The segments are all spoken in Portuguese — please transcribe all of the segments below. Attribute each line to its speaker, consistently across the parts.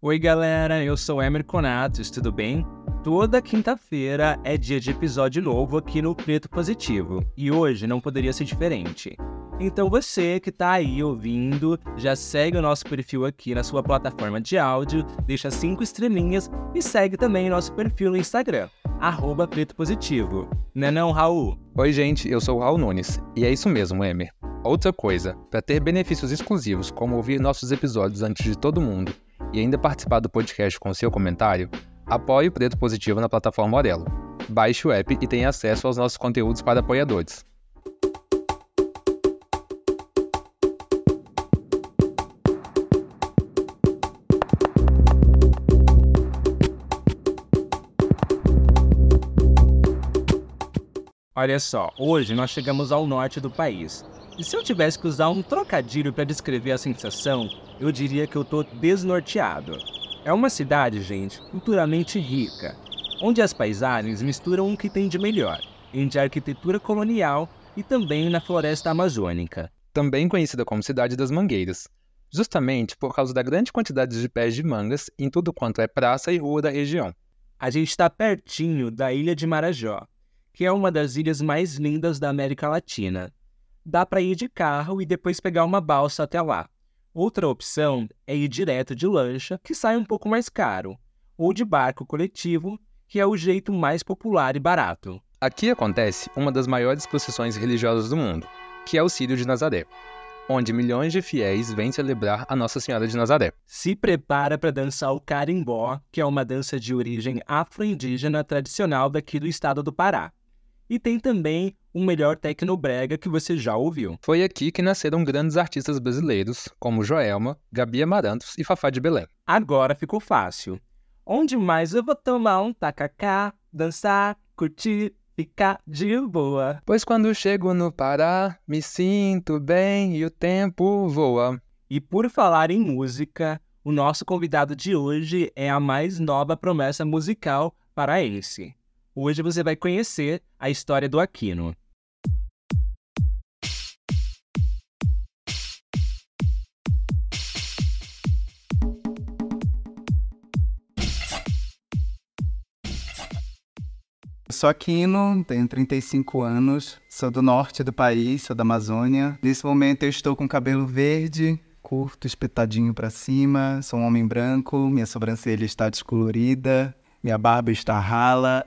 Speaker 1: Oi galera, eu sou Emer Conatos, tudo bem? Toda quinta-feira é dia de episódio novo aqui no Preto Positivo, e hoje não poderia ser diferente. Então você que tá aí ouvindo, já segue o nosso perfil aqui na sua plataforma de áudio, deixa 5 estrelinhas e segue também nosso perfil no Instagram, @Preto Positivo. Não é não, Raul?
Speaker 2: Oi gente, eu sou o Raul Nunes, e é isso mesmo, Emer. Outra coisa, para ter benefícios exclusivos como ouvir nossos episódios antes de todo mundo e ainda participar do podcast com seu comentário, apoie o Preto Positivo na plataforma Orelo. Baixe o app e tenha acesso aos nossos conteúdos para apoiadores.
Speaker 1: Olha só, hoje nós chegamos ao norte do país. E se eu tivesse que usar um trocadilho para descrever a sensação, eu diria que eu tô desnorteado. É uma cidade, gente, culturalmente rica, onde as paisagens misturam o que tem de melhor, entre a arquitetura colonial e também na floresta amazônica.
Speaker 2: Também conhecida como Cidade das Mangueiras, justamente por causa da grande quantidade de pés de mangas em tudo quanto é praça e rua da região.
Speaker 1: A gente está pertinho da Ilha de Marajó, que é uma das ilhas mais lindas da América Latina. Dá para ir de carro e depois pegar uma balsa até lá. Outra opção é ir direto de lancha, que sai um pouco mais caro, ou de barco coletivo, que é o jeito mais popular e barato.
Speaker 2: Aqui acontece uma das maiores procissões religiosas do mundo, que é o Círio de Nazaré, onde milhões de fiéis vêm celebrar a Nossa Senhora de Nazaré.
Speaker 1: Se prepara para dançar o carimbó, que é uma dança de origem afro-indígena tradicional daqui do estado do Pará. E tem também o melhor tecnobrega que você já ouviu.
Speaker 2: Foi aqui que nasceram grandes artistas brasileiros, como Joelma, Gabi Amarantos e Fafá de Belém.
Speaker 1: Agora ficou fácil. Onde mais eu vou tomar um tacacá, dançar, curtir, ficar de boa?
Speaker 2: Pois quando chego no Pará, me sinto bem e o tempo voa.
Speaker 1: E por falar em música, o nosso convidado de hoje é a mais nova promessa musical paraense. Hoje você vai conhecer a história do Aquino.
Speaker 3: Sou Aquino, tenho 35 anos, sou do norte do país, sou da Amazônia. Nesse momento eu estou com cabelo verde, curto, espetadinho para cima, sou um homem branco, minha sobrancelha está descolorida, minha barba está rala,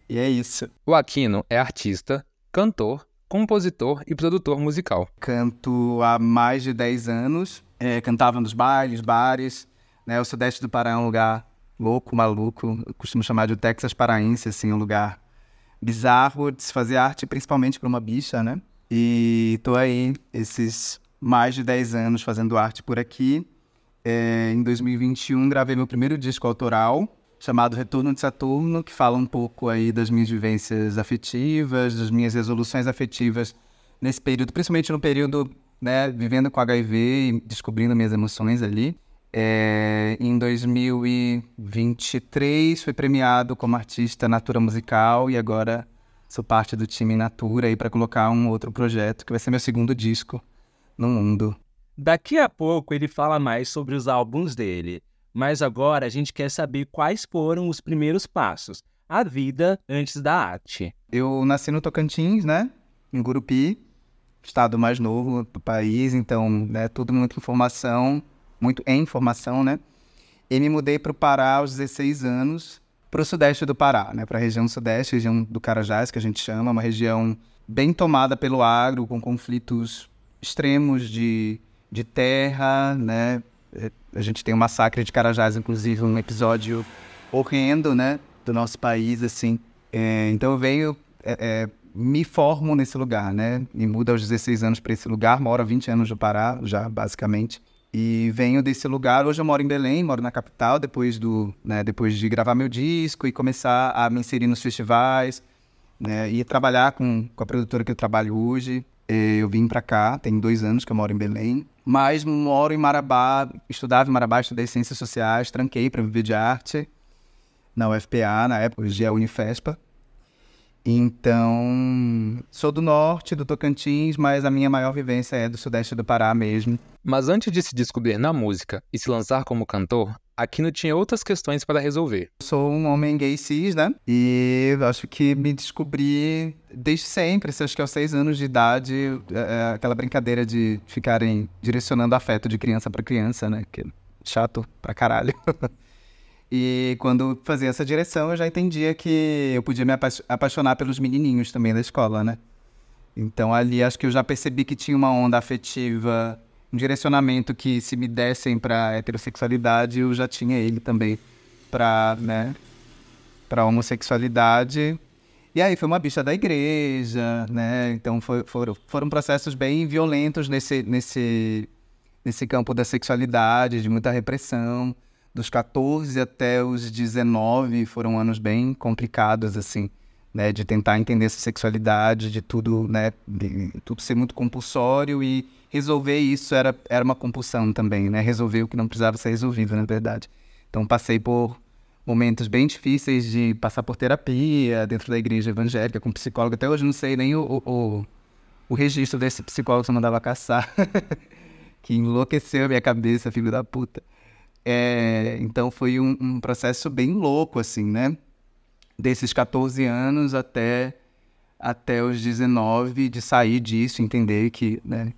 Speaker 3: e é isso.
Speaker 2: O Aquino é artista, cantor, compositor e produtor musical.
Speaker 3: Canto há mais de 10 anos, cantava nos bailes, bares, né? O sudeste do Pará é um lugar louco, maluco, eu costumo chamar de o Texas paraense, assim, um lugar bizarro de se fazer arte, principalmente para uma bicha, né? E tô aí esses mais de 10 anos fazendo arte por aqui. Em 2021 gravei meu primeiro disco autoral, chamado Retorno de Saturno, que fala um pouco aí das minhas vivências afetivas, das minhas resoluções afetivas nesse período, principalmente no período, né, vivendo com HIV e descobrindo minhas emoções ali. Em 2023 fui premiado como artista Natura Musical e agora sou parte do time Natura aí para colocar um outro projeto que vai ser meu segundo disco no mundo.
Speaker 1: Daqui a pouco ele fala mais sobre os álbuns dele, mas agora a gente quer saber quais foram os primeiros passos, a vida antes da arte.
Speaker 3: Eu nasci no Tocantins, né, em Gurupi, estado mais novo do país, então, né, tudo muito em informação, né? E me mudei para o Pará aos 16 anos, para o sudeste do Pará, né? Para a região sudeste, região do Carajás, que a gente chama, uma região bem tomada pelo agro, com conflitos extremos de terra, né? A gente tem o massacre de Carajás, inclusive, um episódio horrendo, né? Do nosso país, assim. Então eu venho, me formo nesse lugar, né? Me mudo aos 16 anos para esse lugar, moro há 20 anos no Pará, já, basicamente. E venho desse lugar, hoje eu moro em Belém, moro na capital, depois de gravar meu disco e começar a me inserir nos festivais, né, e trabalhar com a produtora que eu trabalho hoje. Eu vim pra cá, tem 2 anos que eu moro em Belém, mas moro em Marabá, estudava em Marabá, estudei Ciências Sociais, tranquei para viver de arte na UFPA, na época, hoje é Unifespa. Então, sou do norte, do Tocantins, mas a minha maior vivência é do sudeste do Pará mesmo.
Speaker 2: Mas antes de se descobrir na música e se lançar como cantor, Aquino tinha outras questões para resolver.
Speaker 3: Sou um homem gay cis, né? E acho que me descobri desde sempre, acho que aos 6 anos de idade, aquela brincadeira de ficarem direcionando afeto de criança para criança, né? Que é chato pra caralho. E quando fazia essa direção, eu já entendia que eu podia me apaixonar pelos menininhos também da escola, né? Então ali acho que eu já percebi que tinha uma onda afetiva, um direcionamento que se me dessem pra heterossexualidade, eu já tinha ele também pra, né, pra homossexualidade. E aí foi uma bicha da igreja, né? Então foram processos bem violentos nesse campo da sexualidade, de muita repressão. Dos 14 até os 19 foram anos bem complicados, assim, né? De tentar entender essa sexualidade, de tudo, né? De tudo ser muito compulsório e resolver isso era uma compulsão também, né? Resolver o que não precisava ser resolvido, na verdade. Então passei por momentos bem difíceis de passar por terapia dentro da igreja evangélica, com psicólogo. Até hoje não sei nem o registro desse psicólogo que eu mandava caçar. Que enlouqueceu a minha cabeça, filho da puta. Então foi um processo bem louco, assim, né? Desses 14 anos até os 19, de sair disso, entender que, né,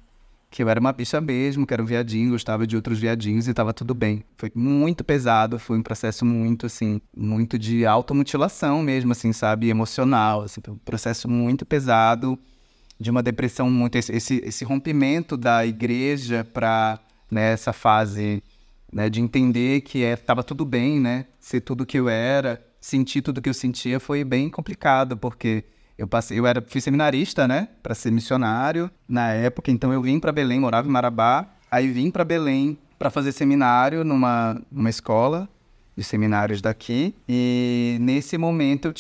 Speaker 3: que eu era uma bicha mesmo, que era um viadinho, gostava de outros viadinhos e tava tudo bem. Foi muito pesado, foi um processo muito, assim, muito de automutilação mesmo, assim, sabe? Emocional, assim, foi um processo muito pesado, de uma depressão muito... Esse rompimento da igreja para, né, essa fase... né, de entender que estava tudo bem, né, ser tudo que eu era, sentir tudo que eu sentia, foi bem complicado, porque fui seminarista, né, para ser missionário na época, então eu vim para Belém, morava em Marabá, aí vim para Belém para fazer seminário numa escola de seminários daqui, e nesse momento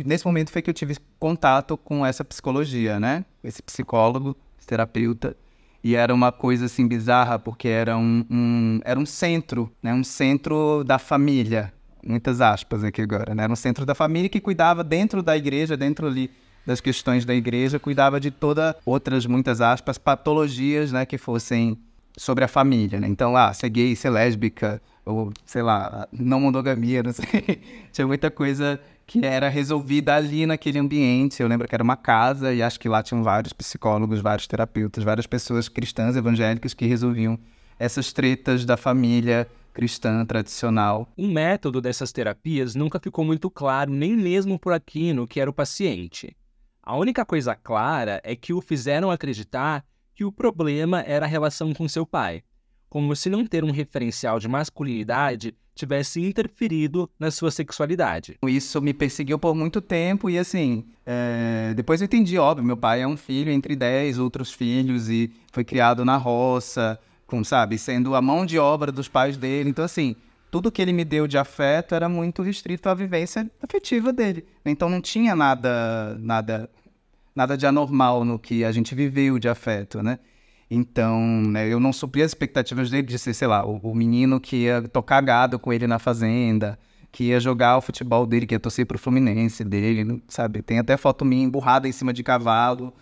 Speaker 3: nesse momento foi que eu tive contato com essa psicologia, né, esse psicólogo, esse terapeuta. E era uma coisa, assim, bizarra, porque era um centro, né? Um centro da família, muitas aspas aqui agora, né? Era um centro da família que cuidava dentro da igreja, dentro ali das questões da igreja, cuidava de outras, muitas aspas, patologias, né? Que fossem sobre a família, né? Então, ser gay, ser lésbica, ou, sei lá, não monogamia, não sei. Tinha muita coisa que era resolvida ali naquele ambiente. Eu lembro que era uma casa e acho que lá tinham vários psicólogos, vários terapeutas, várias pessoas cristãs, evangélicas que resolviam essas tretas da família cristã tradicional.
Speaker 1: O método dessas terapias nunca ficou muito claro, nem mesmo por Aquino, que era o paciente. A única coisa clara é que o fizeram acreditar que o problema era a relação com seu pai, como se não ter um referencial de masculinidade tivesse interferido na sua sexualidade.
Speaker 3: Isso me perseguiu por muito tempo e, assim, depois eu entendi, óbvio, meu pai é um filho entre 10 outros filhos e foi criado na roça, sabe, sendo a mão de obra dos pais dele. Então, assim, tudo que ele me deu de afeto era muito restrito à vivência afetiva dele. Então, não tinha nada de anormal no que a gente viveu de afeto, né? Então, né, eu não supri as expectativas dele de ser, sei lá, o menino que ia tocar gado com ele na fazenda, que ia jogar o futebol dele, que ia torcer pro Fluminense dele, sabe? Tem até foto minha emburrada em cima de cavalo.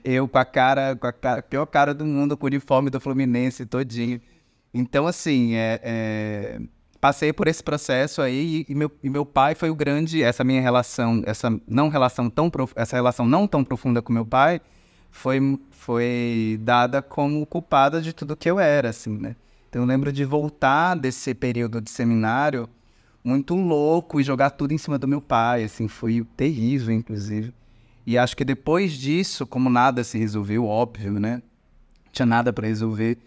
Speaker 3: Eu com a pior cara do mundo, com o uniforme do Fluminense todinho. Então, assim, passei por esse processo aí e meu pai foi o grande... Essa minha relação, essa relação não tão profunda com meu pai, foi dada como culpada de tudo que eu era, assim, né? Então eu lembro de voltar desse período de seminário muito louco e jogar tudo em cima do meu pai, assim, foi terrível, inclusive. E acho que depois disso, como nada se resolveu, óbvio, né? Não tinha nada para resolver,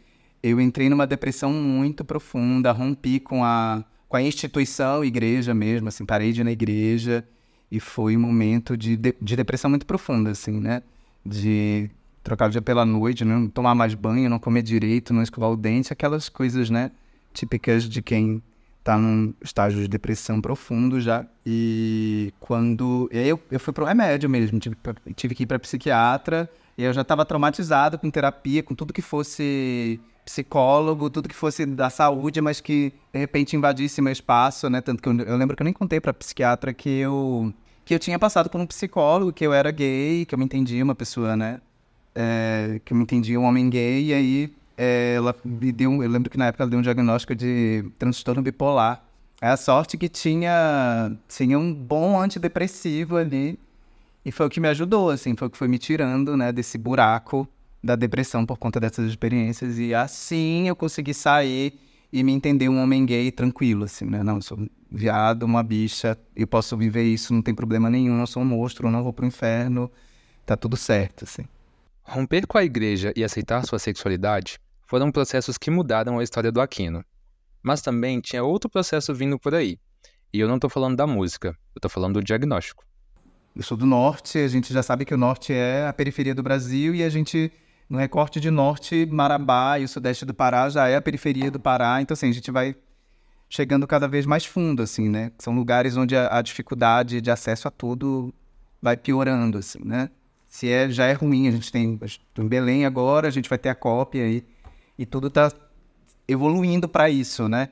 Speaker 3: eu entrei numa depressão muito profunda, rompi com a instituição, igreja mesmo, assim, parei de ir na igreja e foi um momento de depressão muito profunda, assim, né? De trocar o dia pela noite, não tomar mais banho, não comer direito, não escovar o dente, aquelas coisas, né, típicas de quem tá num estágio de depressão profundo já. E quando eu fui pro remédio mesmo, tive que ir pra psiquiatra, e eu já estava traumatizado com terapia, com tudo que fosse psicólogo, tudo que fosse da saúde, mas que de repente invadisse meu espaço, né? Tanto que eu lembro que eu nem contei pra psiquiatra que eu que eu tinha passado por um psicólogo, que eu era gay, que eu me entendia uma pessoa, né? Que eu me entendia um homem gay, e aí ela me deu, eu lembro que na época ela deu um diagnóstico de transtorno bipolar. É a sorte que tinha um bom antidepressivo ali, e foi o que me ajudou, assim, foi o que foi me tirando, né, desse buraco da depressão por conta dessas experiências, e assim eu consegui sair e me entender um homem gay tranquilo, assim, né? Não, eu sou um viado, uma bicha, eu posso viver isso, não tem problema nenhum, eu sou um monstro, eu não vou pro inferno, tá tudo certo, assim.
Speaker 2: Romper com a igreja e aceitar sua sexualidade foram processos que mudaram a história do Aquino. Mas também tinha outro processo vindo por aí. E eu não tô falando da música, eu tô falando do diagnóstico.
Speaker 3: Eu sou do norte, a gente já sabe que o norte é a periferia do Brasil, e a gente, no recorte de norte, Marabá e o sudeste do Pará já é a periferia do Pará, então assim, a gente vai chegando cada vez mais fundo, assim, né? São lugares onde a dificuldade de acesso a tudo vai piorando, assim, né? Já é ruim, a gente tem em Belém agora, a gente vai ter a cópia e tudo tá evoluindo para isso, né?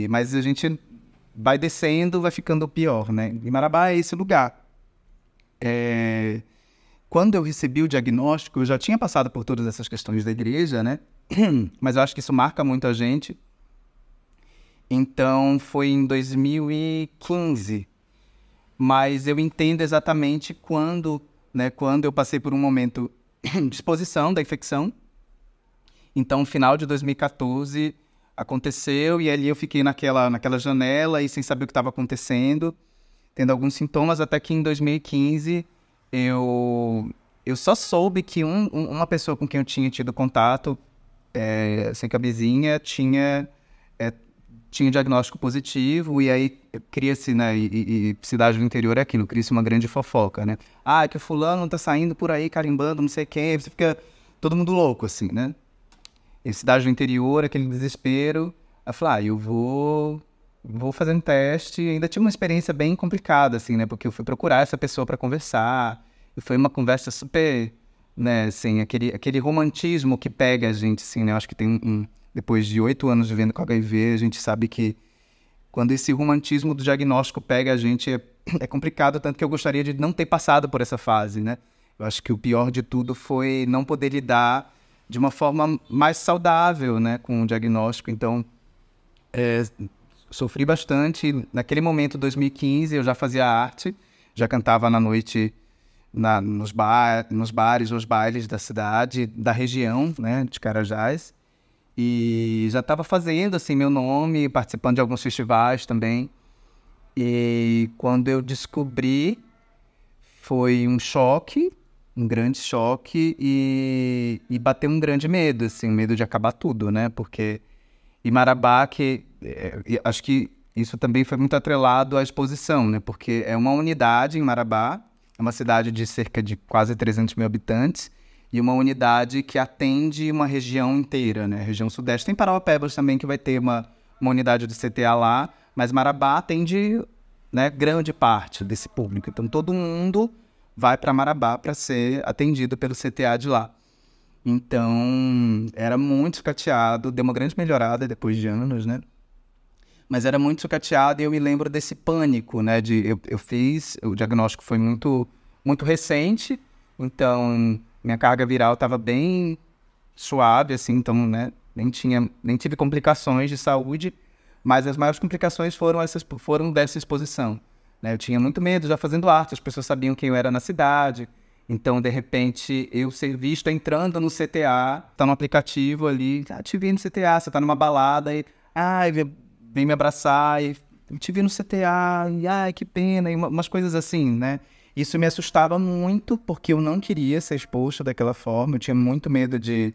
Speaker 3: Mas a gente vai descendo, vai ficando pior, né? E Marabá é esse lugar. Quando eu recebi o diagnóstico, eu já tinha passado por todas essas questões da igreja, né? Mas eu acho que isso marca muito a gente. Então, foi em 2015. Mas eu entendo exatamente quando eu passei por um momento de exposição da infecção. Então, no final de 2014, aconteceu, e ali eu fiquei naquela janela e sem saber o que estava acontecendo, tendo alguns sintomas, até que em 2015 eu só soube que uma pessoa com quem eu tinha tido contato, sem camisinha, tinha diagnóstico positivo, e aí cria-se, né, e cidade do interior é aquilo, cria-se uma grande fofoca, né? Ah, que o fulano tá saindo por aí carimbando, não sei quem, você fica todo mundo louco, assim, né? Em cidade do interior, aquele desespero. Aí eu falei, eu vou fazer um teste. E ainda tive uma experiência bem complicada, assim, né? Porque eu fui procurar essa pessoa para conversar. E foi uma conversa super, né, assim, aquele romantismo que pega a gente, assim, né? Eu acho que depois de 8 anos vivendo com HIV, a gente sabe que quando esse romantismo do diagnóstico pega a gente, é complicado, tanto que eu gostaria de não ter passado por essa fase, né? Eu acho que o pior de tudo foi não poder lidar de uma forma mais saudável, né, com o diagnóstico. Então, sofri bastante. Naquele momento, 2015, eu já fazia arte, já cantava na noite nos bares, nos bailes da cidade, da região, né, de Carajás. E já estava fazendo, assim, meu nome, participando de alguns festivais também. E quando eu descobri, foi um choque, um grande choque, e bateu um grande medo, assim, medo de acabar tudo, né? Porque em Marabá, acho que isso também foi muito atrelado à exposição, né? Porque é uma unidade em Marabá, é uma cidade de cerca de quase 300 mil habitantes, e uma unidade que atende uma região inteira, né? Região sudeste. Tem Parauapebas também, que vai ter uma unidade do CTA lá, mas Marabá atende, né, grande parte desse público. Então, todo mundo vai para Marabá para ser atendido pelo CTA de lá. Então, era muito sucateado, deu uma grande melhorada depois de anos, né? Mas era muito sucateado, e eu me lembro desse pânico, né? Eu fiz, o diagnóstico foi muito, muito recente, então minha carga viral estava bem suave, assim, então, né, nem tive complicações de saúde, mas as maiores complicações foram dessa exposição, né? Eu tinha muito medo, já fazendo arte, as pessoas sabiam quem eu era na cidade, então, de repente, eu ser visto entrando no CTA, tá no aplicativo ali, te vi no CTA, você tá numa balada, e vem me abraçar, e te vi no CTA, e que pena, e umas coisas assim, né? Isso me assustava muito, porque eu não queria ser exposto daquela forma, eu tinha muito medo de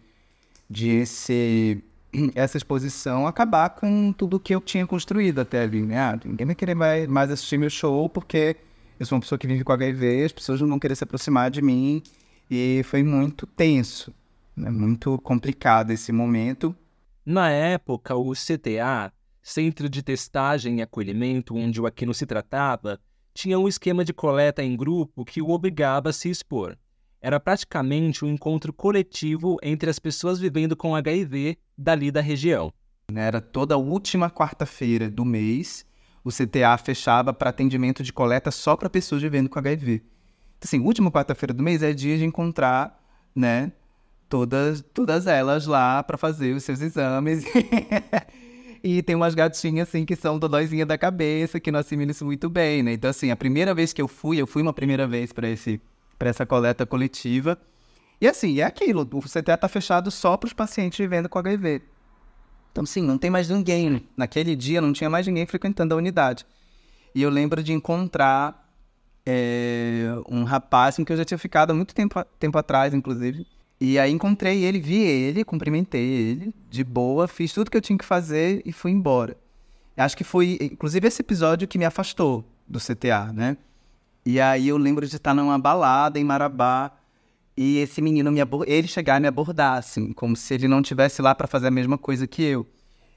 Speaker 3: essa exposição acabar com tudo que eu tinha construído até ali, né? Ninguém vai querer mais assistir meu show, porque eu sou uma pessoa que vive com HIV, as pessoas não vão querer se aproximar de mim, e foi muito tenso, né? Muito complicado esse momento.
Speaker 1: Na época, o CTA, Centro de Testagem e Acolhimento, onde o Aquino se tratava, tinha um esquema de coleta em grupo que o obrigava a se expor. Era praticamente um encontro coletivo entre as pessoas vivendo com HIV dali da região.
Speaker 3: Era toda última quarta-feira do mês, o CTA fechava para atendimento de coleta só para pessoas vivendo com HIV. Então, assim, última quarta-feira do mês é dia de encontrar, né, todas elas lá para fazer os seus exames. E tem umas gatinhas, assim, que são dodóizinha da cabeça, que não assimilam isso muito bem, né? Então, assim, a primeira vez que eu fui uma primeira vez para essa coleta coletiva. E, assim, é aquilo, o CTA tá fechado só para os pacientes vivendo com HIV. Então, sim, não tem mais ninguém. Naquele dia não tinha mais ninguém frequentando a unidade. E eu lembro de encontrar um rapaz com que eu já tinha ficado há muito tempo atrás, inclusive. E aí encontrei ele, vi ele, cumprimentei ele, de boa, fiz tudo que eu tinha que fazer e fui embora. Acho que foi, inclusive, esse episódio que me afastou do CTA, né? E aí eu lembro de estar numa balada em Marabá e esse menino ele chegar e me abordar, assim, como se ele não estivesse lá para fazer a mesma coisa que eu.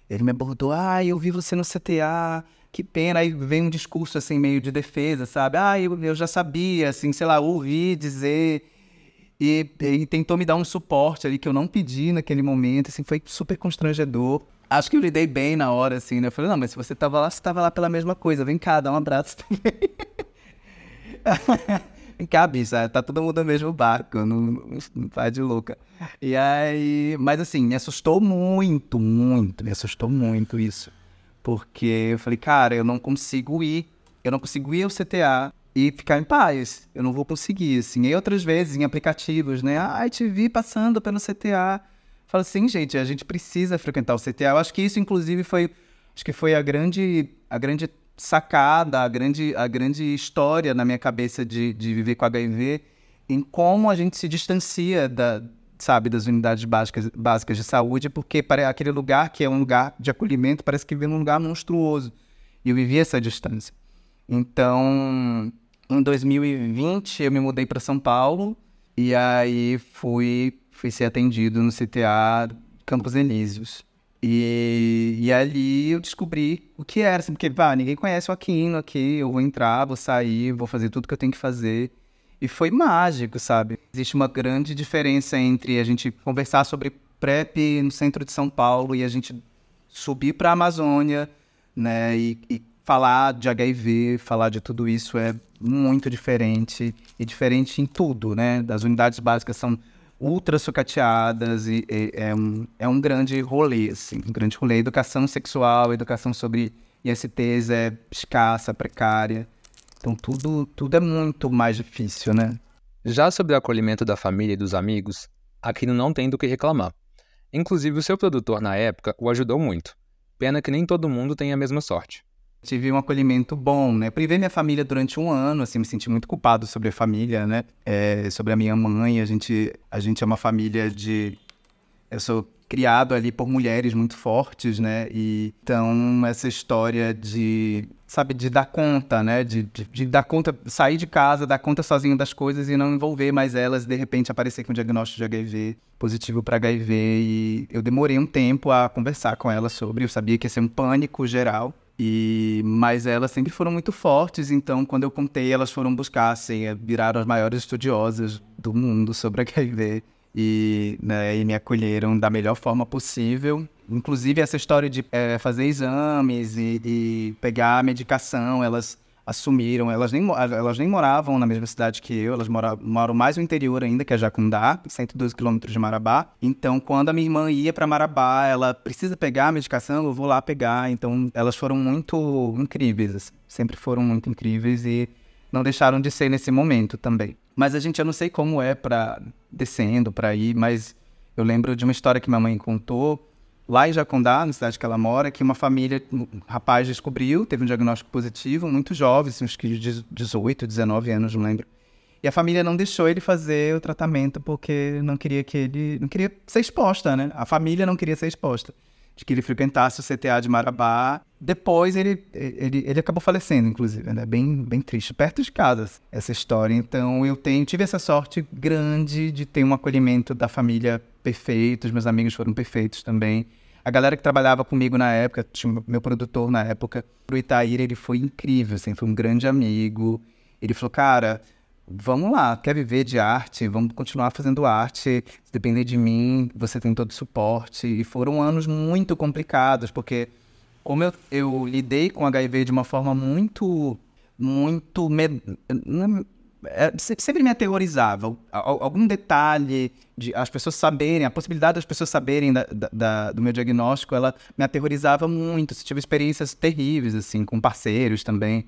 Speaker 3: Ele me abordou, eu vi você no CTA, que pena. Aí vem um discurso, assim, meio de defesa, sabe? Eu já sabia, assim, sei lá, ouvi dizer... E tentou me dar um suporte ali que eu não pedi naquele momento, assim, foi super constrangedor. Acho que eu lidei bem na hora, assim, né? Eu falei, não, mas se você tava lá pela mesma coisa, vem cá, dá um abraço também. Vem cá, bicha, tá todo mundo no mesmo barco, não faz de louca. E aí, mas assim, me assustou muito isso. Porque eu falei, cara, eu não consigo ir ao CTA e ficar em paz, eu não vou conseguir, assim. E outras vezes, em aplicativos, né? Te vi passando pelo CTA. Falo assim, gente, a gente precisa frequentar o CTA. Eu acho que isso, inclusive, foi a grande sacada, a grande história na minha cabeça de viver com HIV, em como a gente se distancia das unidades básicas de saúde, porque para aquele lugar que é um lugar de acolhimento, parece que vive num lugar monstruoso. E eu vivi essa distância. Então, em 2020, eu me mudei para São Paulo e aí fui ser atendido no CTA Campos Elíseos. E ali eu descobri o que era, assim, porque ninguém conhece o Aquino aqui, eu vou entrar, vou sair, vou fazer tudo que eu tenho que fazer. E foi mágico, sabe? Existe uma grande diferença entre a gente conversar sobre PrEP no centro de São Paulo e a gente subir para a Amazônia, né, e falar de HIV, falar de tudo isso é muito diferente, e diferente em tudo, né? As unidades básicas são ultra sucateadas e é um grande rolê, assim, um grande rolê. Educação sexual, educação sobre ISTs é escassa, precária. Então tudo é muito mais difícil, né?
Speaker 2: Já sobre o acolhimento da família e dos amigos, Aquino não tem do que reclamar. Inclusive, o seu produtor na época o ajudou muito. Pena que nem todo mundo tem a mesma sorte.
Speaker 3: Tive um acolhimento bom, né? Privei minha família durante um ano, assim, me senti muito culpado sobre a família, né? Sobre a minha mãe, a gente é uma família eu sou criado ali por mulheres muito fortes, né? E então, essa história de dar conta, né? De dar conta, sair de casa, dar conta sozinho das coisas e não envolver mais elas, de repente aparecer com um diagnóstico de HIV, positivo para HIV. E eu demorei um tempo a conversar com elas sobre, eu sabia que ia ser um pânico geral. Mas elas sempre foram muito fortes, então quando eu contei, elas foram buscar, assim, viraram as maiores estudiosas do mundo sobre HIV e me acolheram da melhor forma possível. Inclusive essa história de fazer exames e pegar a medicação, elas assumiram, elas nem moravam na mesma cidade que eu, elas moram mais no interior ainda, que é Jacundá, 112 quilômetros de Marabá. Então, quando a minha irmã ia para Marabá, ela precisa pegar a medicação, eu vou lá pegar. Então, elas foram muito incríveis, assim. Sempre foram muito incríveis e não deixaram de ser nesse momento também. Mas eu não sei como é descendo para ir, mas eu lembro de uma história que minha mãe contou, lá em Jacundá, na cidade que ela mora, que uma família, um rapaz descobriu, teve um diagnóstico positivo, muito jovem, assim, uns 18, 19 anos, não lembro. E a família não deixou ele fazer o tratamento porque não queria ser exposta, né? A família não queria ser exposta, de que ele frequentasse o CTA de Marabá. Depois ele acabou falecendo, inclusive, né? Bem, bem triste, perto de casa, essa história. Então tive essa sorte grande de ter um acolhimento da família perfeito, os meus amigos foram perfeitos também. A galera que trabalhava comigo na época, tinha meu produtor na época, o Itaíra, ele foi incrível, assim, foi um grande amigo. Ele falou, cara, vamos lá, quer viver de arte? Vamos continuar fazendo arte, se depender de mim, você tem todo o suporte. E foram anos muito complicados, porque como eu lidei com HIV de uma forma muito sempre me aterrorizava. Algum detalhe de as pessoas saberem, a possibilidade das pessoas saberem do meu diagnóstico, ela me aterrorizava muito. Eu tive experiências terríveis, assim, com parceiros também,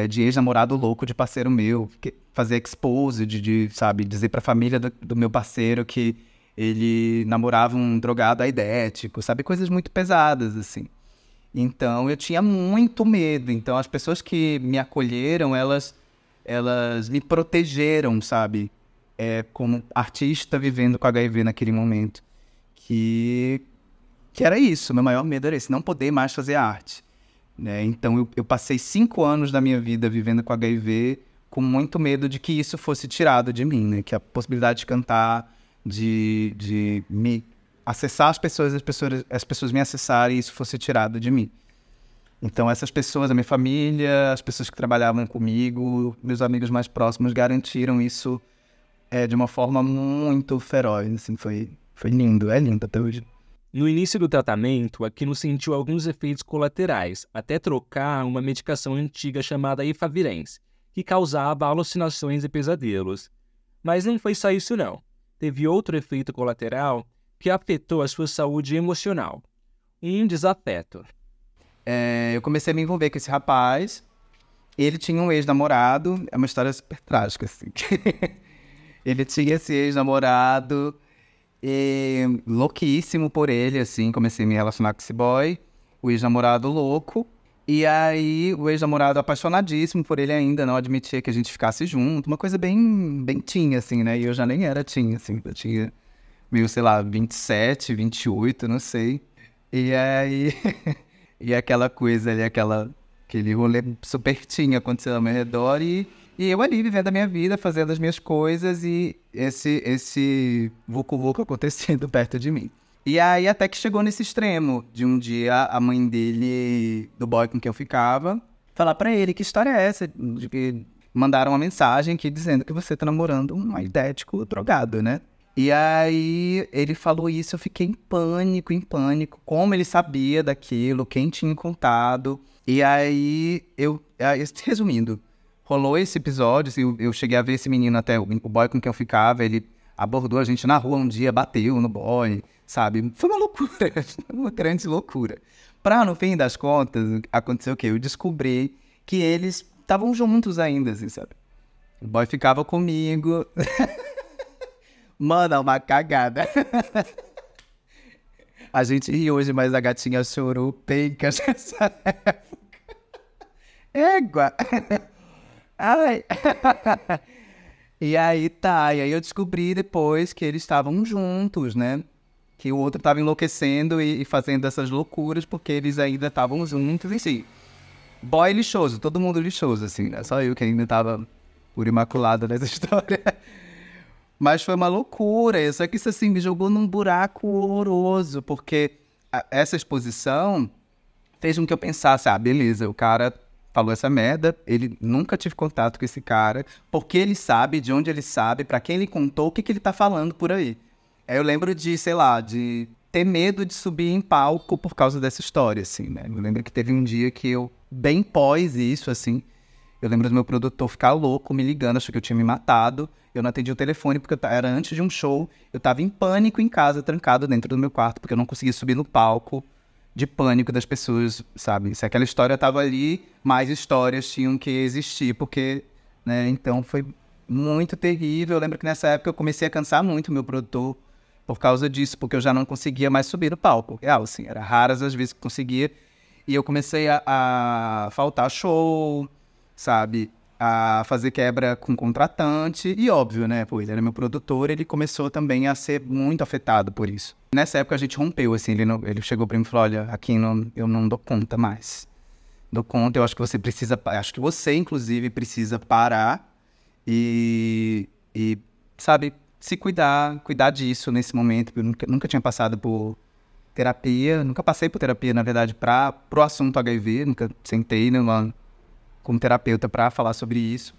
Speaker 3: de ex-namorado louco de parceiro meu, fazer expose, sabe, dizer pra família do meu parceiro que ele namorava um drogado aidético, sabe, coisas muito pesadas, assim. Então, eu tinha muito medo. Então, as pessoas que me acolheram, elas me protegeram, sabe? Como artista vivendo com HIV naquele momento. Que era isso, meu maior medo era esse, não poder mais fazer arte. Né? Então, eu passei 5 anos da minha vida vivendo com HIV com muito medo de que isso fosse tirado de mim, né? Que a possibilidade de cantar, de me acessar as pessoas me acessarem e isso fosse tirado de mim. Então, essas pessoas, a minha família, as pessoas que trabalhavam comigo, meus amigos mais próximos, garantiram isso de uma forma muito feroz. Assim, foi lindo, é lindo até hoje.
Speaker 1: No início do tratamento, Aquino sentiu alguns efeitos colaterais, até trocar uma medicação antiga chamada Efavirenz, que causava alucinações e pesadelos. Mas não foi só isso não. Teve outro efeito colateral que afetou a sua saúde emocional. Um desafeto.
Speaker 3: Eu comecei a me envolver com esse rapaz. Ele tinha um ex-namorado. É uma história super trágica, assim. Ele tinha esse ex-namorado, louquíssimo por ele, assim. Comecei a me relacionar com esse boy. O ex-namorado louco. E aí, o ex-namorado apaixonadíssimo por ele ainda, não admitia que a gente ficasse junto. Uma coisa bem teen, assim, né? E eu já nem era teen, assim. Eu tinha meio, sei lá, 27, 28, não sei. E aí... E aquela coisa ali, aquele rolê super teen acontecendo ao meu redor. E eu ali vivendo a minha vida, fazendo as minhas coisas e esse vucu-vucu acontecendo perto de mim. E aí até que chegou nesse extremo de um dia a mãe dele, do boy com quem eu ficava, falar pra ele, que história é essa? De que mandaram uma mensagem aqui dizendo que você tá namorando um aidético drogado, né? E aí ele falou isso, eu fiquei em pânico, como ele sabia daquilo, quem tinha contado. E aí, resumindo, rolou esse episódio, eu cheguei a ver esse menino até, o boy com quem eu ficava, ele abordou a gente na rua um dia, bateu no boy, sabe? Foi uma loucura, uma grande loucura. No fim das contas, aconteceu o quê? Eu descobri que eles estavam juntos ainda, assim, sabe? O boy ficava comigo... Mano, uma cagada. A gente ri hoje, mas a gatinha chorou penca nessa época. Égua. Ai. E aí eu descobri depois que eles estavam juntos, né? Que o outro estava enlouquecendo e fazendo essas loucuras porque eles ainda estavam juntos. E sim, boy lixoso, todo mundo lixoso, assim, né? Só eu que ainda tava pura imaculada nessa história. Mas foi uma loucura, só que isso assim me jogou num buraco horroroso, porque essa exposição fez com que eu pensasse, beleza, o cara falou essa merda, ele nunca tive contato com esse cara, porque ele sabe, de onde ele sabe, pra quem ele contou, o que ele tá falando por aí. Aí eu lembro de, sei lá, de ter medo de subir em palco por causa dessa história, assim, né? Eu lembro que teve um dia que eu, bem pós isso, assim, eu lembro do meu produtor ficar louco, me ligando, achou que eu tinha me matado. Eu não atendi o telefone porque era antes de um show. Eu tava em pânico em casa, trancado dentro do meu quarto, porque eu não conseguia subir no palco de pânico das pessoas, sabe? Se aquela história tava ali, mais histórias tinham que existir, porque, né? Então foi muito terrível. Eu lembro que nessa época eu comecei a cansar muito o meu produtor por causa disso, porque eu já não conseguia mais subir no palco. Real, assim, era raras as vezes que conseguia. E eu comecei a faltar show, sabe? A fazer quebra com contratante, e óbvio, né, pô, ele era meu produtor, ele começou também a ser muito afetado por isso. Nessa época a gente rompeu, assim, ele chegou pra mim e falou, olha, aqui eu não dou conta mais. Dou conta, eu acho que você, inclusive, precisa parar e sabe, se cuidar disso nesse momento, eu nunca tinha passado por terapia, nunca passei por terapia, na verdade, pro assunto HIV, nunca sentei como terapeuta para falar sobre isso.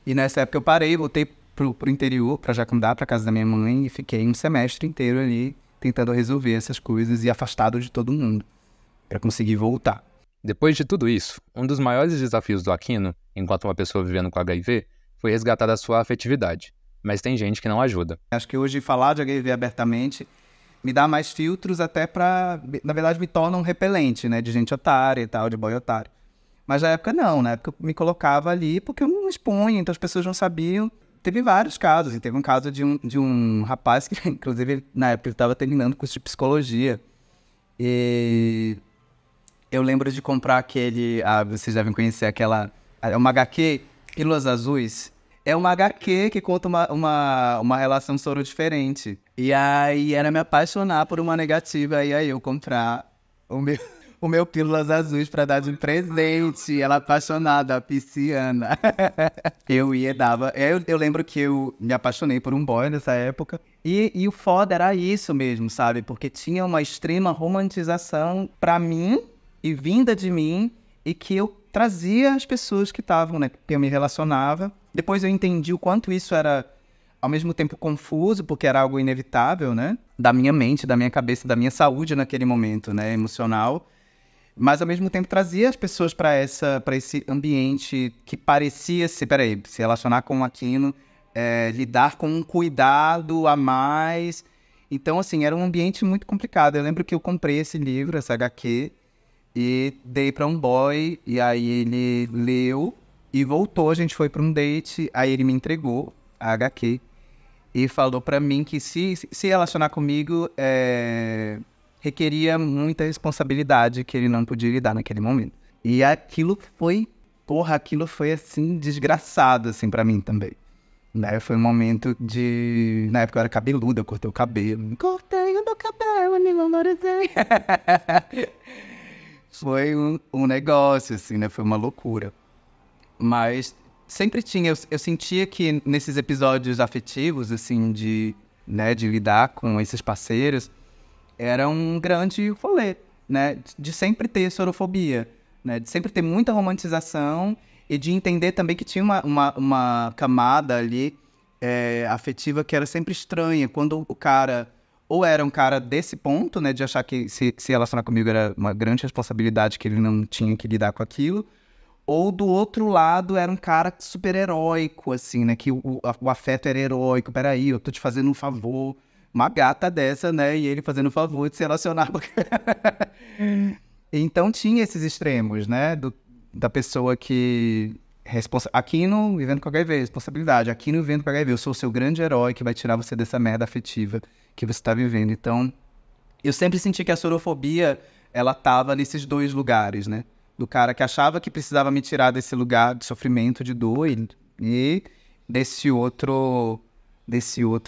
Speaker 3: E nessa época eu parei, voltei pro interior, para Jacundá, para casa da minha mãe, e fiquei um semestre inteiro ali tentando resolver essas coisas e afastado de todo mundo. para conseguir voltar.
Speaker 2: Depois de tudo isso, um dos maiores desafios do Aquino, enquanto uma pessoa vivendo com HIV, foi resgatar a sua afetividade. Mas tem gente que não ajuda.
Speaker 3: Acho que hoje falar de HIV abertamente me dá mais filtros até pra... Na verdade, me torna um repelente, né? De gente otária e tal, de boy otário. Mas na época não, na época eu me colocava ali porque eu não expunha, então as pessoas não sabiam. Teve vários casos, e teve um caso de um rapaz que, inclusive, na época ele estava terminando curso de psicologia. E eu lembro de comprar aquele... vocês devem conhecer aquela... É uma HQ, Pílulas Azuis. É uma HQ que conta uma relação soro diferente. E aí era me apaixonar por uma negativa, e aí eu comprar o meu Pílulas Azuis pra dar de presente. Ela apaixonada, a pisciana. Eu ia e dava. Eu lembro que eu me apaixonei por um boy nessa época. E o foda era isso mesmo, sabe? Porque tinha uma extrema romantização pra mim e vinda de mim, e que eu trazia as pessoas que estavam, né? Que eu me relacionava. Depois eu entendi o quanto isso era, ao mesmo tempo, confuso, porque era algo inevitável, né? Da minha mente, da minha cabeça, da minha saúde naquele momento, né? Emocional. Mas, ao mesmo tempo, trazia as pessoas para esse ambiente que parecia se relacionar com o Aquino, lidar com um cuidado a mais. Então, assim, era um ambiente muito complicado. Eu lembro que eu comprei esse livro, essa HQ, e dei para um boy, e aí ele leu e voltou. A gente foi para um date, aí ele me entregou a HQ e falou para mim que se relacionar comigo requeria muita responsabilidade que ele não podia lidar naquele momento. E aquilo foi assim, desgraçado, assim, pra mim também. Né? Foi um momento de... Na época eu era cabeluda, eu cortei o cabelo. Cortei o meu cabelo, me valorizei. Foi um negócio, assim, né? Foi uma loucura. Mas sempre tinha... Eu sentia que nesses episódios afetivos, assim, de lidar com esses parceiros, era um grande rolê, né? De sempre ter sorofobia, né? De sempre ter muita romantização e de entender também que tinha uma camada ali afetiva que era sempre estranha. Quando o cara... Ou era um cara desse ponto, né? De achar que se relacionar comigo era uma grande responsabilidade, que ele não tinha que lidar com aquilo. Ou do outro lado era um cara super heróico, assim, né? Que o afeto era heróico. Peraí, eu tô te fazendo um favor. Uma gata dessa, né? E ele fazendo o favor de se relacionar. Então tinha esses extremos, né? Da pessoa que... Aquino vivendo com HIV, responsabilidade. Aquino vivendo com HIV. Eu sou o seu grande herói que vai tirar você dessa merda afetiva que você tá vivendo. Então, eu sempre senti que a sorofobia, ela tava nesses dois lugares, né? Do cara que achava que precisava me tirar desse lugar de sofrimento, de dor, e desse outro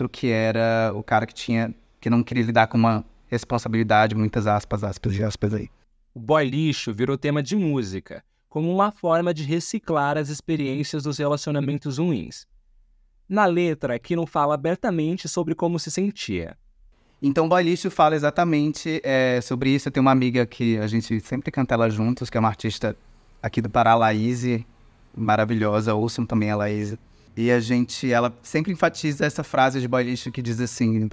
Speaker 3: que era o cara que não queria lidar com uma responsabilidade, muitas aspas aí.
Speaker 1: O boy lixo virou tema de música, como uma forma de reciclar as experiências dos relacionamentos ruins. Na letra, Aquino fala abertamente sobre como se sentia.
Speaker 3: Então, o boy lixo fala exatamente sobre isso. Eu tenho uma amiga que a gente sempre canta ela juntos, que é uma artista aqui do Pará, Laíse, maravilhosa, ouçam também a Laíse. E ela sempre enfatiza essa frase de boy lixo que diz assim,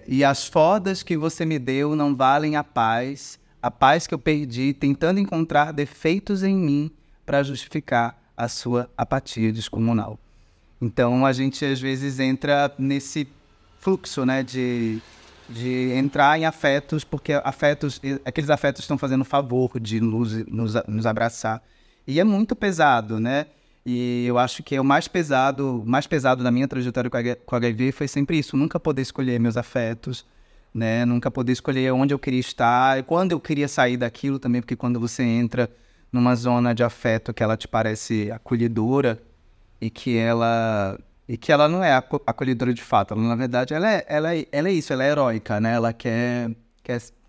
Speaker 3: e as fodas que você me deu não valem a paz que eu perdi tentando encontrar defeitos em mim para justificar a sua apatia descomunal. Então a gente às vezes entra nesse fluxo, né, de entrar em afetos, porque aqueles afetos estão fazendo favor de nos abraçar. E é muito pesado, né? E eu acho que é o mais pesado da minha trajetória com HIV foi sempre isso, nunca poder escolher meus afetos, né? Nunca poder escolher onde eu queria estar, e quando eu queria sair daquilo também, porque quando você entra numa zona de afeto que ela te parece acolhedora e que ela não é acolhedora de fato, ela, na verdade ela é isso, ela é heróica, né? Ela quer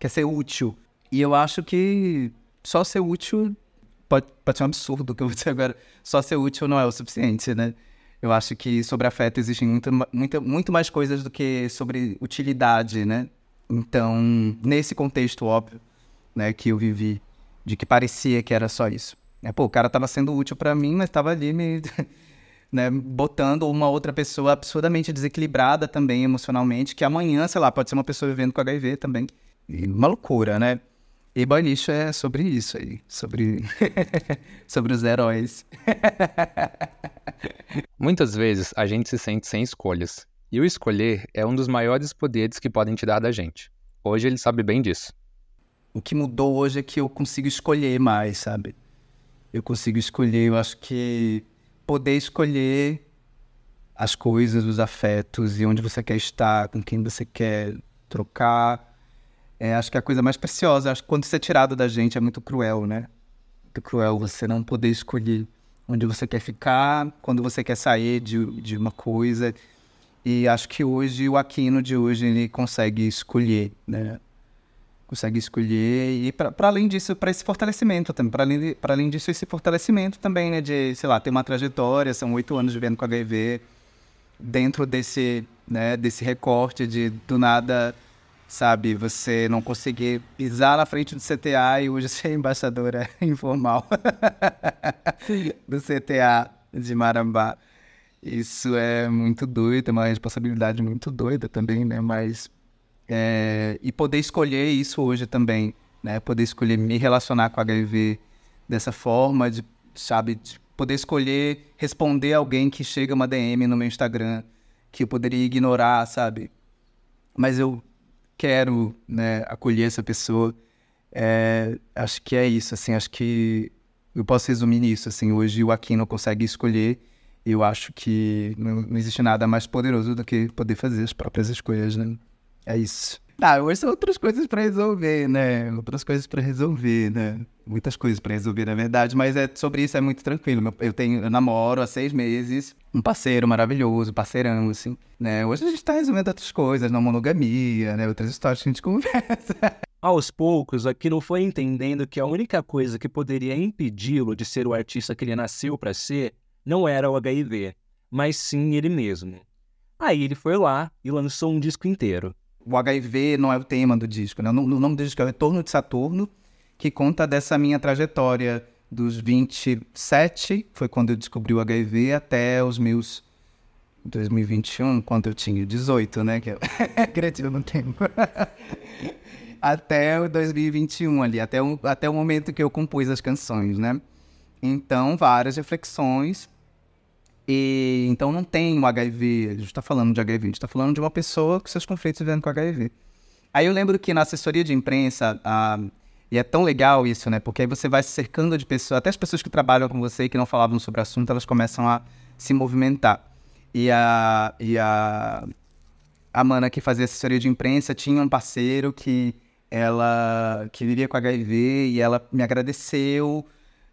Speaker 3: ser útil. E eu acho que só ser útil pode ser um absurdo o que eu vou dizer agora. Só ser útil não é o suficiente, né? Eu acho que sobre afeto existem muito mais coisas do que sobre utilidade, né? Então, nesse contexto óbvio, né, que eu vivi, de que parecia que era só isso. O cara tava sendo útil pra mim, mas tava ali me né, botando uma outra pessoa absurdamente desequilibrada também emocionalmente, que amanhã, sei lá, pode ser uma pessoa vivendo com HIV também. E uma loucura, né? E Boy Lixo é sobre isso aí, sobre os heróis.
Speaker 2: Muitas vezes a gente se sente sem escolhas, e o escolher é um dos maiores poderes que podem tirar da gente. Hoje ele sabe bem disso.
Speaker 3: O que mudou hoje é que eu consigo escolher mais, sabe? Eu consigo escolher, eu acho que poder escolher as coisas, os afetos e onde você quer estar, com quem você quer trocar. Acho que é a coisa mais preciosa. Acho que quando isso é tirado da gente é muito cruel, né? Muito cruel você não poder escolher onde você quer ficar, quando você quer sair de uma coisa. E acho que hoje, o Aquino de hoje, ele consegue escolher, né? Consegue escolher. E para além disso, para esse fortalecimento também. Para além disso, esse fortalecimento também, né? De, sei lá, ter uma trajetória, são 8 anos vivendo com HIV. Dentro desse, né, desse recorte de, do nada, sabe, você não conseguir pisar na frente do CTA e hoje ser embaixadora informal do CTA de Marabá. Isso é muito doido, é uma responsabilidade muito doida também, né, mas... e poder escolher isso hoje também, né, poder escolher me relacionar com HIV dessa forma, de, sabe, de poder escolher responder alguém que chega uma DM no meu Instagram, que eu poderia ignorar, sabe? Mas eu quero, né, acolher essa pessoa. Acho que é isso, assim, acho que eu posso resumir nisso, assim, hoje o Aquino consegue escolher, e eu acho que não existe nada mais poderoso do que poder fazer as próprias escolhas, né? É isso. Hoje são outras coisas pra resolver, né? Outras coisas pra resolver, né? Muitas coisas pra resolver, na verdade, mas sobre isso é muito tranquilo. Eu namoro há 6 meses, um parceiro maravilhoso, parceirão, assim, né? Hoje a gente tá resolvendo outras coisas, na monogamia, né? Outras histórias que a gente conversa.
Speaker 1: Aos poucos, Aquino foi entendendo que a única coisa que poderia impedi-lo de ser o artista que ele nasceu pra ser não era o HIV, mas sim ele mesmo. Aí ele foi lá e lançou um disco inteiro.
Speaker 3: O HIV não é o tema do disco, né? O nome do disco é Retorno de Saturno, que conta dessa minha trajetória dos 27, foi quando eu descobri o HIV, até os meus 2021, quando eu tinha 18, né? Que é criativo no tempo. Até o 2021 ali, até o momento que eu compus as canções, né? Então, várias reflexões. E então não tem um HIV, a gente está falando de HIV, a gente está falando de uma pessoa com seus conflitos vivendo com HIV. Aí eu lembro que na assessoria de imprensa, e é tão legal isso, né? Porque aí você vai se cercando de pessoas, até as pessoas que trabalham com você e que não falavam sobre o assunto, elas começam a se movimentar. E a mana que fazia assessoria de imprensa tinha um parceiro que vivia com HIV e ela me agradeceu,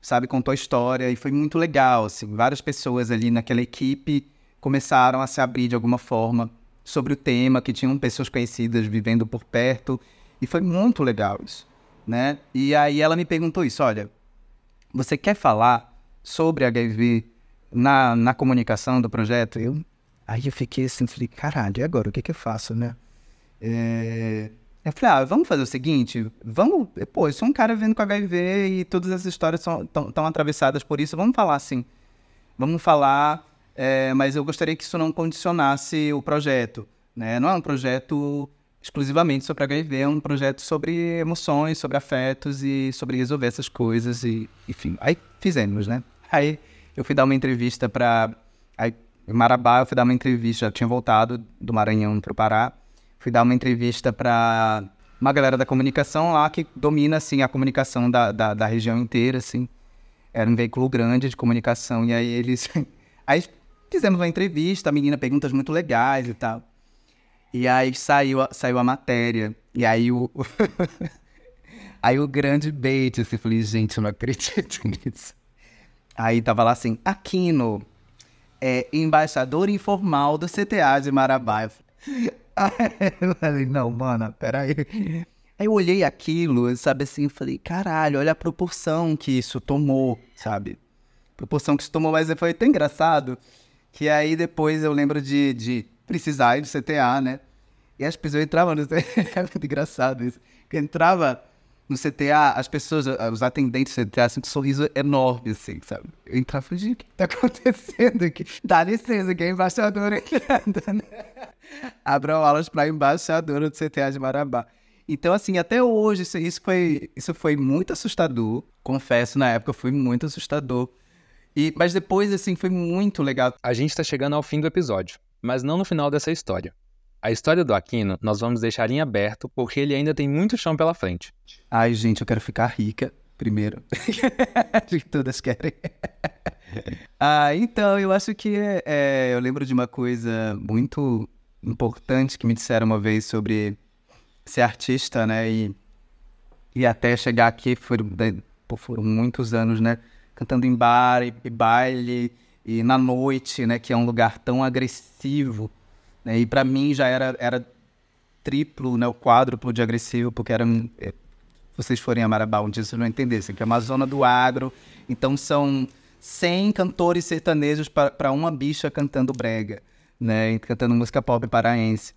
Speaker 3: sabe, contou a história e foi muito legal, assim, várias pessoas ali naquela equipe começaram a se abrir de alguma forma sobre o tema, que tinham pessoas conhecidas vivendo por perto, e foi muito legal isso, né? E aí ela me perguntou isso, olha, você quer falar sobre HIV na comunicação do projeto? Aí eu fiquei assim, falei, caralho, e agora, o que eu faço, né? Eu falei, vamos fazer o seguinte, eu sou um cara vivendo com HIV e todas essas histórias estão atravessadas por isso, vamos falar assim, mas eu gostaria que isso não condicionasse o projeto, né? Não é um projeto exclusivamente sobre HIV, é um projeto sobre emoções, sobre afetos e sobre resolver essas coisas, e enfim, aí fizemos, né? Aí eu fui dar uma entrevista em Marabá, eu fui dar uma entrevista, já tinha voltado do Maranhão para o Pará, fui dar uma entrevista para uma galera da comunicação lá que domina, assim, a comunicação da região inteira, assim. Era um veículo grande de comunicação. E aí eles... Aí fizemos uma entrevista, a menina perguntas muito legais e tal. E aí saiu a matéria. E aí aí o grande bait, assim, eu falei, gente, eu não acredito nisso. Aí tava lá assim, Aquino, embaixador informal do CTA de Marabá. Eu falei, não, mano, peraí. Aí eu olhei aquilo, sabe, assim, falei, caralho, olha a proporção que isso tomou, sabe? Proporção que isso tomou, mas foi tão engraçado que aí depois eu lembro de precisar ir do CTA, né? E as pessoas entravam no CTA, é muito engraçado isso. Que entrava no CTA, as pessoas, os atendentes do CTA, assim, com um sorriso enorme, assim, sabe? Eu entrava e falei, gente, o que tá acontecendo aqui? Dá licença, que é embaixadora entrando, né? Abram aulas pra embaixadora do CTA de Marabá. Então, assim, até hoje, isso foi muito assustador. Confesso, na época foi muito assustador. Mas depois, assim, foi muito legal.
Speaker 2: A gente tá chegando ao fim do episódio, mas não no final dessa história. A história do Aquino nós vamos deixar em aberto porque ele ainda tem muito chão pela frente.
Speaker 3: Ai, gente, eu quero ficar rica primeiro. Acho que todas querem. Então, eu acho que eu lembro de uma coisa muito importante que me disseram uma vez sobre ser artista, né? E até chegar aqui foram muitos anos, né? Cantando em bar e baile e na noite, né? Que é um lugar tão agressivo, né? E pra mim já era triplo, né? O quádruplo de agressivo, porque era... vocês forem a Marabá um dia, vocês não entendessem, que é uma zona do agro. Então são 100 cantores sertanejos para uma bicha cantando brega, né? Cantando música pop paraense.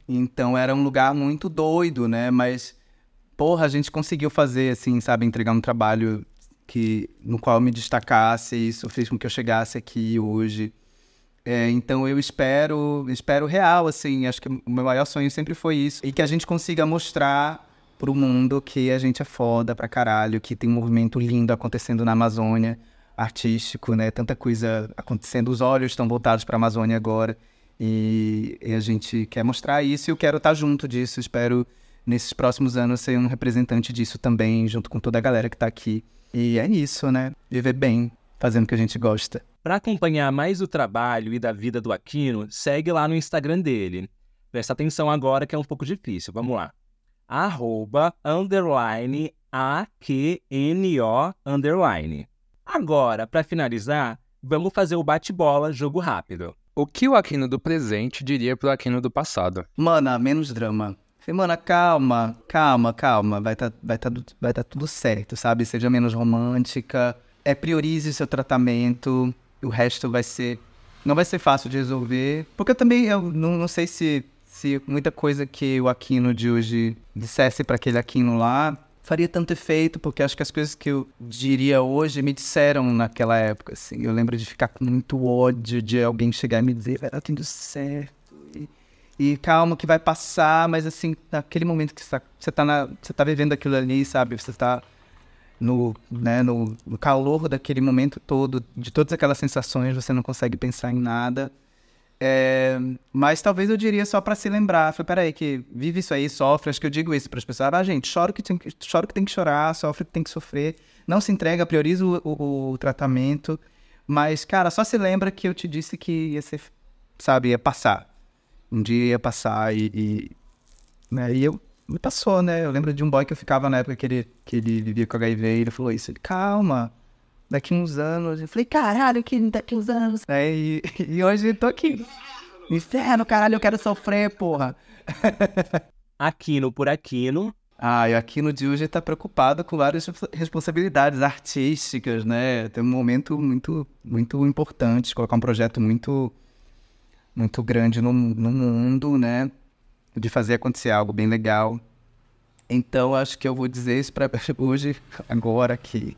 Speaker 3: Então era um lugar muito doido, né? Mas, porra, a gente conseguiu fazer, assim, sabe? Entregar um trabalho no qual eu me destacasse. E isso fez com que eu chegasse aqui hoje. Então eu espero real, assim. Acho que o meu maior sonho sempre foi isso. E que a gente consiga mostrar pro mundo que a gente é foda pra caralho, que tem um movimento lindo acontecendo na Amazônia, artístico, né? Tanta coisa acontecendo, os olhos estão voltados pra Amazônia agora, e a gente quer mostrar isso, e eu quero estar junto disso, espero nesses próximos anos ser um representante disso também, junto com toda a galera que tá aqui. E é isso, né? Viver bem, fazendo o que a gente gosta.
Speaker 1: Para acompanhar mais o trabalho e da vida do Aquino, segue lá no Instagram dele. Presta atenção agora que é um pouco difícil, vamos lá. @_AQNO_. Agora, para finalizar, vamos fazer o bate-bola jogo rápido.
Speaker 2: O que o Aquino do presente diria pro Aquino do passado?
Speaker 3: Mana, menos drama. Mana, calma. Vai tá tudo certo, sabe? Seja menos romântica. Priorize seu tratamento. O resto não vai ser fácil de resolver. Porque eu não sei se muita coisa que o Aquino de hoje dissesse para aquele Aquino lá faria tanto efeito, porque acho que as coisas que eu diria hoje me disseram naquela época, assim. Eu lembro de ficar com muito ódio de alguém chegar e me dizer, vai dar tudo certo, e calma que vai passar, mas assim, naquele momento que você tá vivendo aquilo ali, sabe? Você tá no calor daquele momento todo, de todas aquelas sensações, você não consegue pensar em nada. Mas talvez eu diria só pra se lembrar. Falei, peraí, que vive isso aí, sofre. Acho que eu digo isso pras pessoas. Gente, chora o que tem que chorar, sofre o que tem que sofrer. Não se entrega, prioriza o tratamento. Mas, cara, só se lembra que eu te disse que ia ser, sabe, ia passar. Um dia ia passar né, e me passou, né? Eu lembro de um boy que eu ficava na época que ele vivia com HIV e ele falou isso. Ele, calma. Daqui uns anos, eu falei, caralho, que daqui uns anos. E hoje eu tô aqui. Inferno, caralho, eu quero sofrer, porra.
Speaker 1: Aquino por Aquino.
Speaker 3: E o Aquino de hoje tá preocupado com várias responsabilidades artísticas, né? Tem um momento muito, muito importante, colocar um projeto muito, muito grande no mundo, né? De fazer acontecer algo bem legal. Então, acho que eu vou dizer isso pra hoje, agora aqui.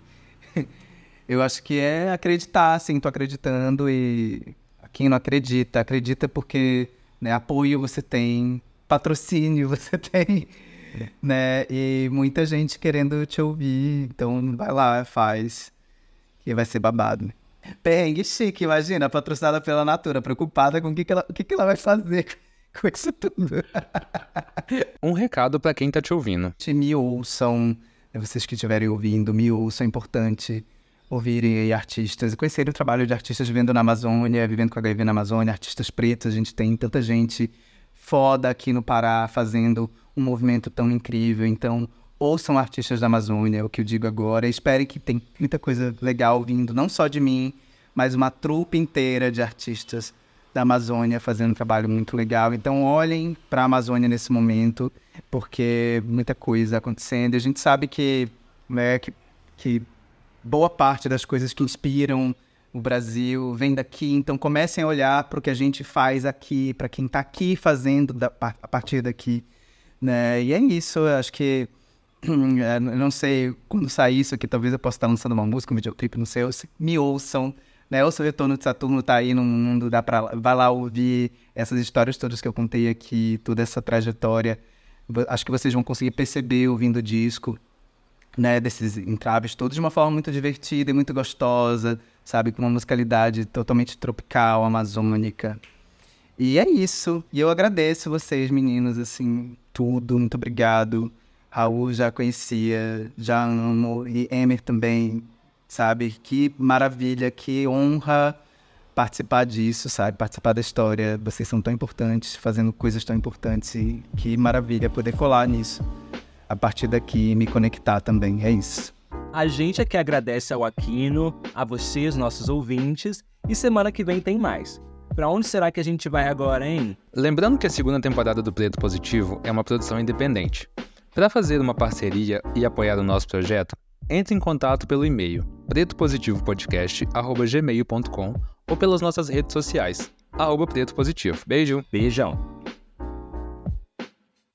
Speaker 3: Eu acho que é acreditar, sim, tô acreditando, e quem não acredita porque, né, apoio você tem, patrocínio você tem, né, e muita gente querendo te ouvir, então vai lá, faz, que vai ser babado. Perrengue chique, imagina, patrocinada pela Natura, preocupada com o que ela vai fazer com isso tudo.
Speaker 2: Um recado pra quem tá te ouvindo.
Speaker 3: Me ouçam, vocês que estiverem ouvindo, me ouçam, é importante ouvirem artistas e conhecerem o trabalho de artistas vivendo na Amazônia, vivendo com HIV na Amazônia, artistas pretos. A gente tem tanta gente foda aqui no Pará fazendo um movimento tão incrível. Então, ouçam artistas da Amazônia, é o que eu digo agora. Esperem que tem muita coisa legal vindo, não só de mim, mas uma trupe inteira de artistas da Amazônia fazendo um trabalho muito legal. Então, olhem para a Amazônia nesse momento, porque muita coisa acontecendo. A gente sabe que boa parte das coisas que inspiram o Brasil vem daqui, então comecem a olhar para o que a gente faz aqui, para quem está aqui fazendo a partir daqui, né? E é isso, eu acho que, eu não sei quando sair isso aqui, talvez eu possa estar lançando uma música, um videoclipe, não sei, me ouçam, né? Ouça o Retorno de Saturno, tá aí no mundo, vai lá ouvir essas histórias todas que eu contei aqui, toda essa trajetória, Acho que vocês vão conseguir perceber ouvindo o disco, né, desses entraves todos de uma forma muito divertida e muito gostosa, sabe? Com uma musicalidade totalmente tropical, amazônica. E é isso. E eu agradeço vocês, meninos, assim, tudo. Muito obrigado. Raul já conhecia, já amo. E Emer também, sabe? Que maravilha, que honra participar disso, sabe? Participar da história. Vocês são tão importantes, fazendo coisas tão importantes. E que maravilha poder colar nisso. A partir daqui, me conectar também. É isso.
Speaker 1: A gente aqui agradece ao Aquino, a vocês, nossos ouvintes. E semana que vem tem mais. Pra onde será que a gente vai agora, hein?
Speaker 2: Lembrando que a segunda temporada do Preto Positivo é uma produção independente. Para fazer uma parceria e apoiar o nosso projeto, entre em contato pelo e-mail pretopositivopodcast@gmail.com ou pelas nossas redes sociais, @pretopositivo. Beijo!
Speaker 1: Beijão!